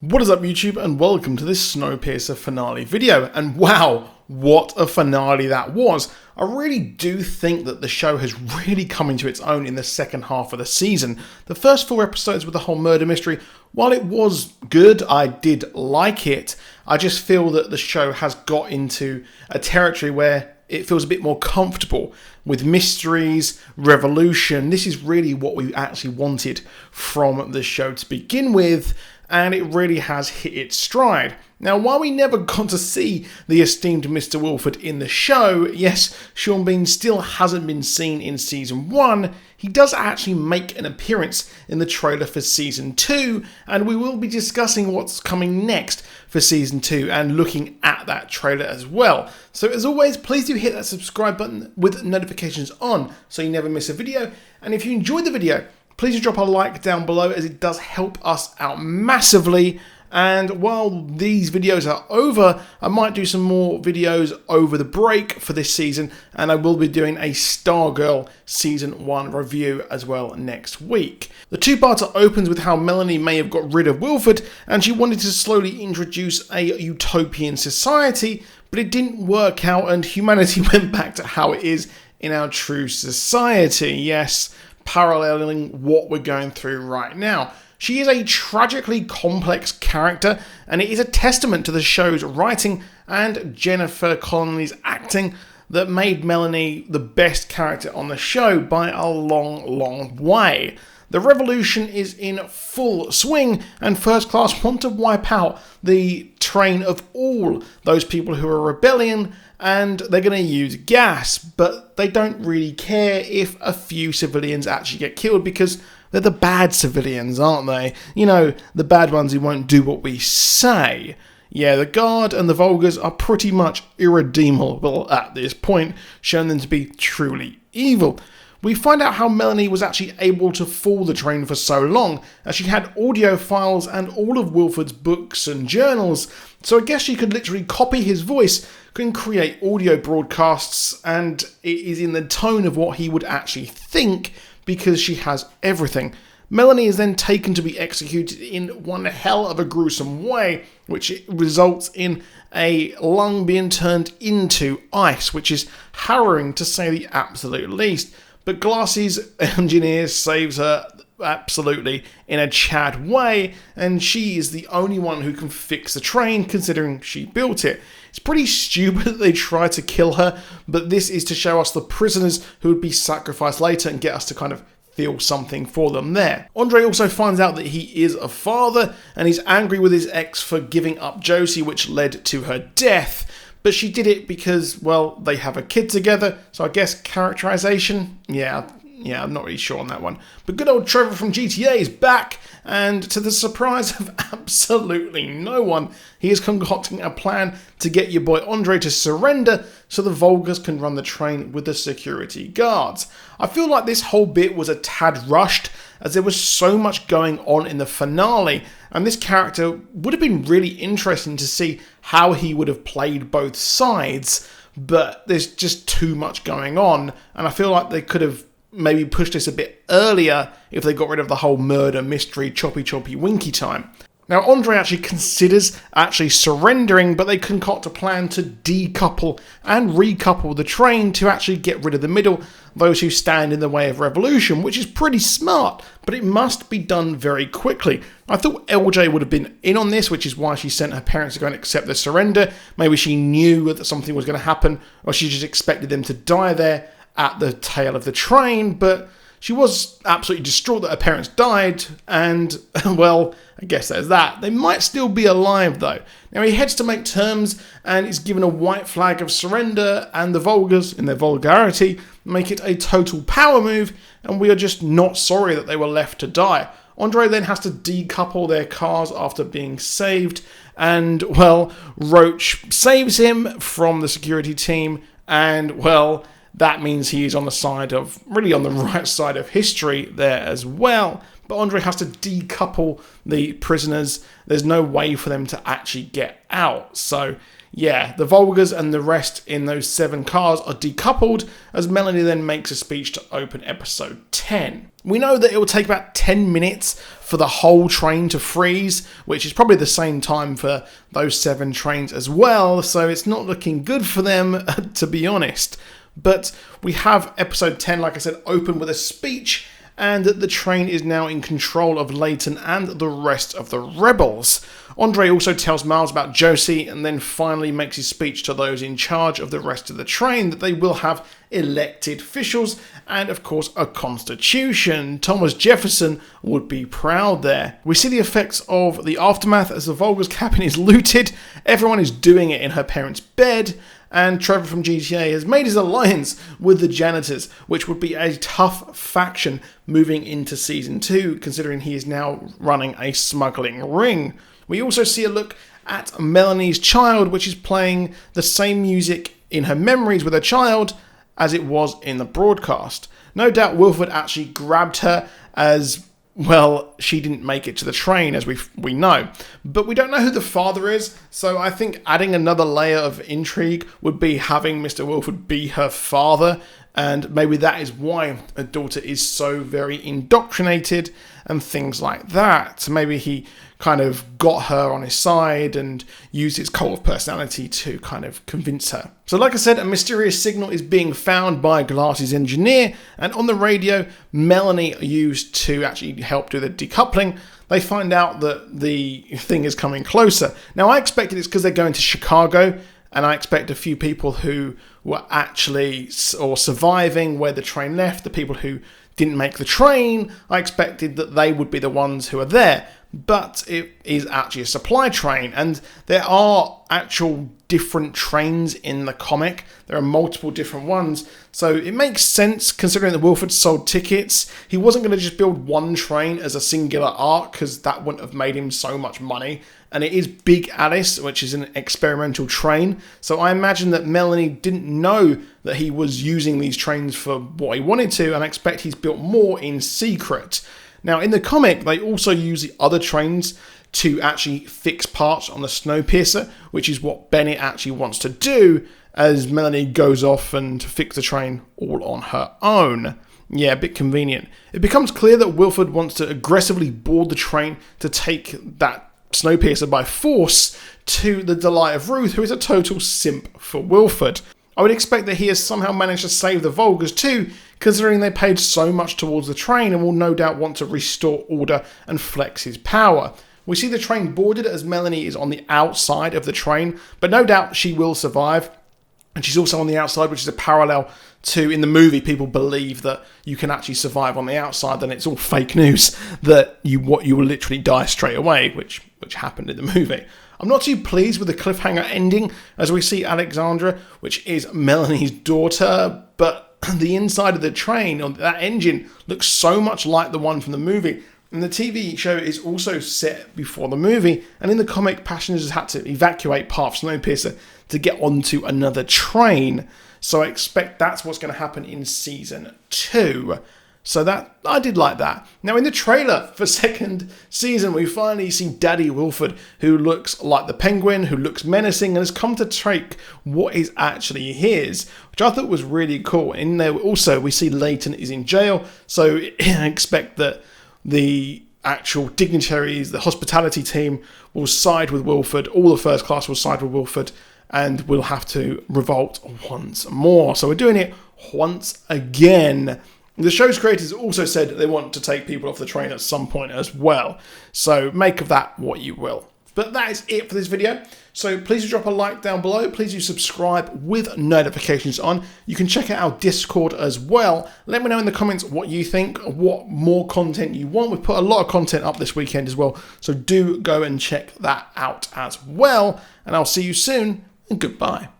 What is up YouTube, and welcome to this Snowpiercer finale video. And wow, what a finale that was. I really do think that the show has really come into its own in the second half of the season. The first 4 episodes with the whole murder mystery, while it was good, I did like it, I just feel that the show has got into a territory where it feels a bit more comfortable with mysteries, revolution. This is really what we actually wanted from the show to begin with, and it really has hit its stride. Now, while we never got to see the esteemed Mr. Wilford in the show, yes, Sean Bean still hasn't been seen in Season 1, he does actually make an appearance in the trailer for Season 2, and we will be discussing what's coming next for Season 2 and looking at that trailer as well. So as always, please do hit that subscribe button with notifications on so you never miss a video, and if you enjoyed the video, please do drop a like down below as it does help us out massively. And while these videos are over, I might do some more videos over the break for this season, and I will be doing a Stargirl Season 1 review as well next week. The two-parter opens with how Melanie may have got rid of Wilford, and she wanted to slowly introduce a utopian society, but it didn't work out and humanity went back to how it is in our true society. Yes, paralleling what we're going through right now. She is a tragically complex character, and it is a testament to the show's writing and Jennifer Connelly's acting that made Melanie the best character on the show by a long way. The revolution is in full swing, and First Class want to wipe out the train of all those people who are rebellion, and they're going to use gas, but they don't really care if a few civilians actually get killed because they're the bad civilians, aren't they? You know, the bad ones who won't do what we say. Yeah, the Guard and the Vulgars are pretty much irredeemable at this point, showing them to be truly evil. We find out how Melanie was actually able to fool the train for so long, as she had audio files and all of Wilford's books and journals, so I guess she could literally copy his voice, can create audio broadcasts, and it is in the tone of what he would actually think, because she has everything. Melanie is then taken to be executed in one hell of a gruesome way, which results in a lung being turned into ice, which is harrowing to say the absolute least. But Glassy's engineer saves her absolutely in a Chad way, and she is the only one who can fix the train considering she built it. It's pretty stupid that they try to kill her, but this is to show us the prisoners who would be sacrificed later and get us to kind of feel something for them there. Andre also finds out that he is a father, and he's angry with his ex for giving up Josie, which led to her death. But she did it because, well, they have a kid together, so I guess characterization? Yeah, I'm not really sure on that one. But good old Trevor from GTA is back, and to the surprise of absolutely no one, he is concocting a plan to get your boy Andre to surrender so the Vulgars can run the train with the security guards. I feel like this whole bit was a tad rushed, as there was so much going on in the finale, and this character would have been really interesting to see how he would have played both sides, but there's just too much going on, and I feel like they could have maybe pushed this a bit earlier if they got rid of the whole murder mystery choppy winky time. Now, Andre actually considers surrendering, but they concoct a plan to decouple and recouple the train to actually get rid of the middle, those who stand in the way of revolution, which is pretty smart, but it must be done very quickly. I thought LJ would have been in on this, which is why she sent her parents to go and accept the surrender. Maybe she knew that something was going to happen, or she just expected them to die there at the tail of the train, but she was absolutely distraught that her parents died, and, well, I guess there's that. They might still be alive, though. Now, he heads to make terms, and is given a white flag of surrender, and the Vulgars, in their vulgarity, make it a total power move, and we are just not sorry that they were left to die. Andre then has to decouple their cars after being saved, and, well, Roach saves him from the security team, and, well, that means he is on the right side of history there as well. But Andre has to decouple the prisoners. There's no way for them to actually get out. So Yeah, the Volgas and the rest in those 7 cars are decoupled as Melanie then makes a speech to open episode 10. We know that it will take about 10 minutes for the whole train to freeze, which is probably the same time for those 7 trains as well, so it's not looking good for them, to be honest. But we have episode 10, like I said, open with a speech, and the train is now in control of Leighton and the rest of the rebels. Andre also tells Miles about Josie and then finally makes his speech to those in charge of the rest of the train that they will have elected officials and of course a constitution. Thomas Jefferson would be proud there. We see the effects of the aftermath as the Volga's cabin is looted, everyone is doing it in her parents' bed, and Trevor from GTA has made his alliance with the janitors, which would be a tough faction moving into Season 2, considering he is now running a smuggling ring. We also see a look at Melanie's child, which is playing the same music in her memories with her child as it was in the broadcast. No doubt Wilford actually grabbed her as, well, she didn't make it to the train, as we know. But we don't know who the father is, so I think adding another layer of intrigue would be having Mr. Wilford be her father, and maybe that is why her daughter is so very indoctrinated and things like that. So maybe he kind of got her on his side and used his cult of personality to kind of convince her. So like I said, a mysterious signal is being found by Glass's engineer, and on the radio, Melanie used to actually help do the decoupling. They find out that the thing is coming closer. Now I expected it's because they're going to Chicago, and I expect a few people who were actually or surviving where the train left, the people who didn't make the train, I expected that they would be the ones who are there. But it is actually a supply train, and there are actual different trains in the comic. There are multiple different ones, so it makes sense considering that Wilford sold tickets. He wasn't going to just build one train as a singular arc, because that wouldn't have made him so much money. And it is Big Alice, which is an experimental train, so I imagine that Melanie didn't know that he was using these trains for what he wanted to, and I expect he's built more in secret. Now, in the comic, they also use the other trains to actually fix parts on the Snowpiercer, which is what Bennett actually wants to do, as Melanie goes off and to fix the train all on her own. Yeah, a bit convenient. It becomes clear that Wilford wants to aggressively board the train to take that Snowpiercer by force, to the delight of Ruth, who is a total simp for Wilford. I would expect that he has somehow managed to save the Volgas too, considering they paid so much towards the train and will no doubt want to restore order and flex his power. We see the train boarded as Melanie is on the outside of the train, but no doubt she will survive. And she's also on the outside, which is a parallel to, in the movie, people believe that you can actually survive on the outside, then it's all fake news, that you will literally die straight away, which happened in the movie. I'm not too pleased with the cliffhanger ending, as we see Alexandra, which is Melanie's daughter, but the inside of the train, or that engine, looks so much like the one from the movie. And the TV show is also set before the movie, and in the comic, passengers had to evacuate part of Snowpiercer to get onto another train. So I expect that's what's going to happen in Season 2. So that, I did like that. Now in the trailer for second season, we finally see Daddy Wilford, who looks like the Penguin, who looks menacing, and has come to take what is actually his, which I thought was really cool. In there also, we see Leighton is in jail, so I expect that the actual dignitaries, the hospitality team, will side with Wilford, all the first class will side with Wilford, and we'll have to revolt once more. So we're doing it once again. The show's creators also said that they want to take people off the train at some point as well. So make of that what you will. But that is it for this video. So please do drop a like down below. Please do subscribe with notifications on. You can check out our Discord as well. Let me know in the comments what you think, what more content you want. We've put a lot of content up this weekend as well. So do go and check that out as well. And I'll see you soon, and goodbye.